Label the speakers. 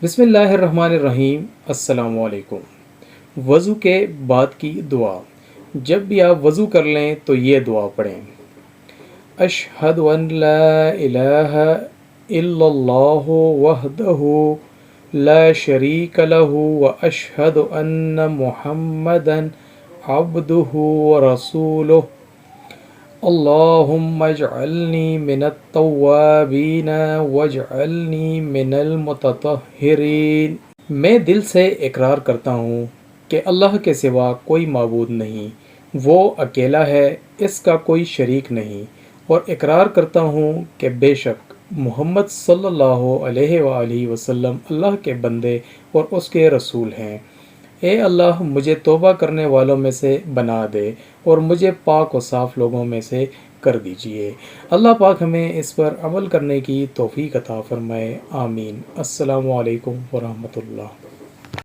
Speaker 1: بسم اللہ الرحمن الرحیم۔ السلام علیکم۔ وضو کے بعد کی دعا۔ جب بھی آپ وضو کر لیں تو یہ دعا پڑھیں: اشہد ان لا الہ الا اللہ وحدہ لا شریک لہ واشہد ان محمدا عبدہ ورسولہ اللہم اجعلنی من التوابین واجعلنی من المتطہرین۔ میں دل سے اقرار کرتا ہوں کہ اللہ کے سوا کوئی معبود نہیں، وہ اکیلا ہے، اس کا کوئی شریک نہیں، اور اقرار کرتا ہوں کہ بے شک محمد صلی اللہ علیہ وآلہ وسلم اللہ کے بندے اور اس کے رسول ہیں۔ اے اللہ، مجھے توبہ کرنے والوں میں سے بنا دے اور مجھے پاک و صاف لوگوں میں سے کر دیجئے۔ اللہ پاک ہمیں اس پر عمل کرنے کی توفیق عطا فرمائے، آمین۔ السلام علیکم ورحمۃ اللہ۔